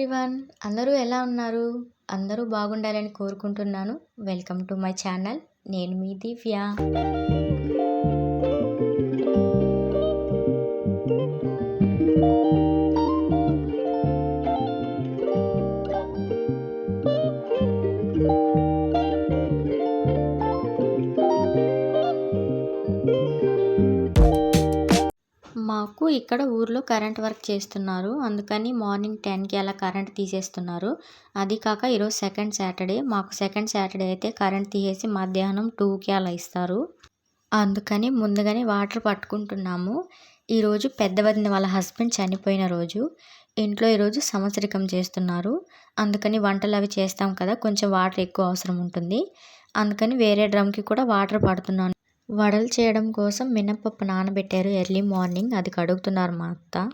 Everyone. అందరూ ఎలా ఉన్నారు? అందరూ బాగుండాలని కోరుకుంటున్నాను. Welcome to my channel. నేను మీ దివ్య. మాకు ఇక్కడ ఊర్లో కరెంట్ వర్క్ చేస్తున్నారు. అందుకని మార్నింగ్ 10కి అలా కరెంట్ తీసేస్తున్నారు. అది కాక ఈరోజు సెకండ్ సాటర్డే. మాకు సెకండ్ సాటర్డే అయితే కరెంట్ తీసేసి మధ్యాహ్నం 2కి అలా ఇస్తారు. అందుకని ముందుగానే వాటర్ పట్టుకుంటున్నాము. ఈరోజు పెద్ద వదిన వాళ్ళ హస్బెండ్ చనిపోయిన రోజు. ఇంట్లో ఈరోజు సంవత్సరికం చేస్తున్నారు. అందుకని వంటలు అవి చేస్తాం కదా, కొంచెం వాటర్ ఎక్కువ అవసరం ఉంటుంది. అందుకని వేరే డ్రమ్కి కూడా వాటర్ పడుతున్నాను. వడలు చేయడం కోసం మినపప్పు నానబెట్టారు ఎర్లీ మార్నింగ్. అది కడుగుతున్నారు మా అత్త.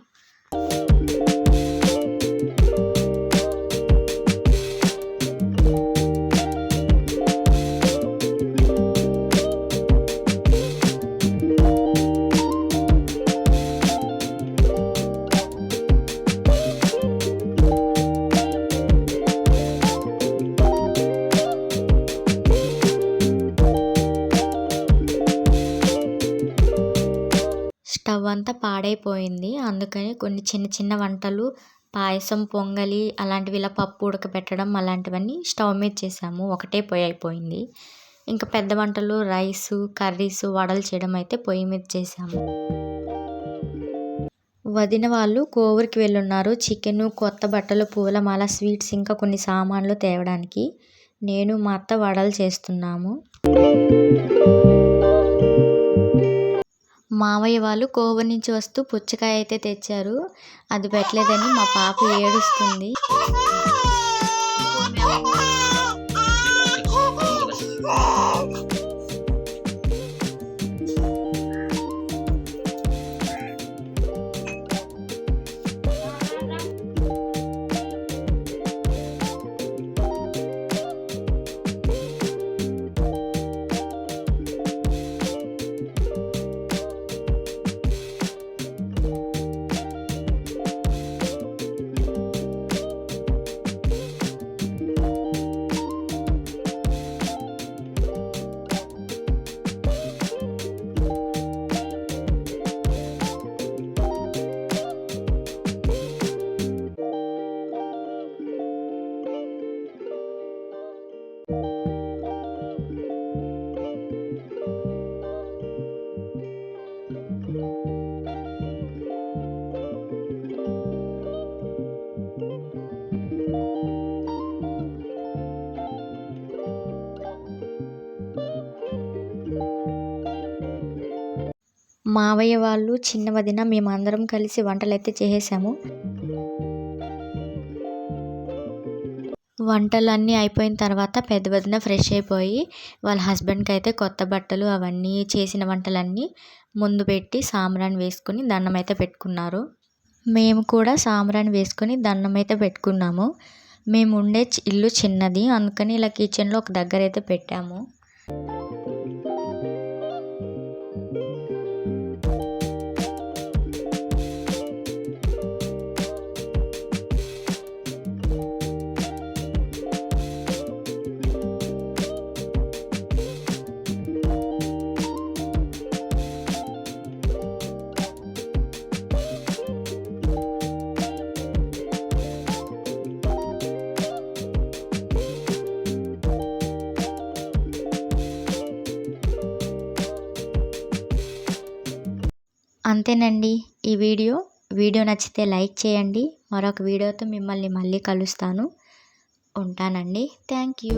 స్టవ్ అంతా పాడైపోయింది. అందుకని కొన్ని చిన్న చిన్న వంటలు, పాయసం, పొంగలి అలాంటివి, ఇలా పప్పు ఉడకబెట్టడం అలాంటివన్నీ స్టవ్ మీద చేసాము. ఒకటే పొయ్యి అయిపోయింది. ఇంకా పెద్ద వంటలు, రైసు, కర్రీసు, వడలు చేయడం అయితే పొయ్యి మీద చేసాము. వదిన వాళ్ళు కోవూరికి వెళ్ళున్నారు. చికెను, కొత్త బట్టలు, పూలమాల, స్వీట్స్ ఇంకా కొన్ని సామాన్లు తేవడానికి. నేను మా అత్త వడలు చేస్తున్నాము. మావయ్య వాళ్ళు కోవూరు నుంచి వస్తూ పుచ్చకాయ అయితే తెచ్చారు. అది పెట్టలేదని మా పాప ఏడుస్తుంది. మావయ్య వాళ్ళు, చిన్న వదిన, మేమందరం కలిసి వంటలైతే చేసేసాము. వంటలన్నీ అయిపోయిన తర్వాత పెద్ద వదిన ఫ్రెష్ అయిపోయి వాళ్ళ హస్బెండ్కి అయితే కొత్త బట్టలు అవన్నీ చేసిన వంటలన్నీ ముందు పెట్టి సాంబ్రాణి వేసుకొని దండం అయితే పెట్టుకున్నారు. మేము కూడా సాంబ్రాణి వేసుకొని దండం అయితే పెట్టుకున్నాము. మేము ఉండే ఇల్లు చిన్నది, అందుకని ఇలా కిచెన్లో ఒక దగ్గర అయితే పెట్టాము. అంతేనండి ఈ వీడియో నచ్చితే లైక్ చేయండి. మరొక వీడియోతో మిమ్మల్ని మళ్ళీ కలుస్తాను. ఉంటానండి. Thank you.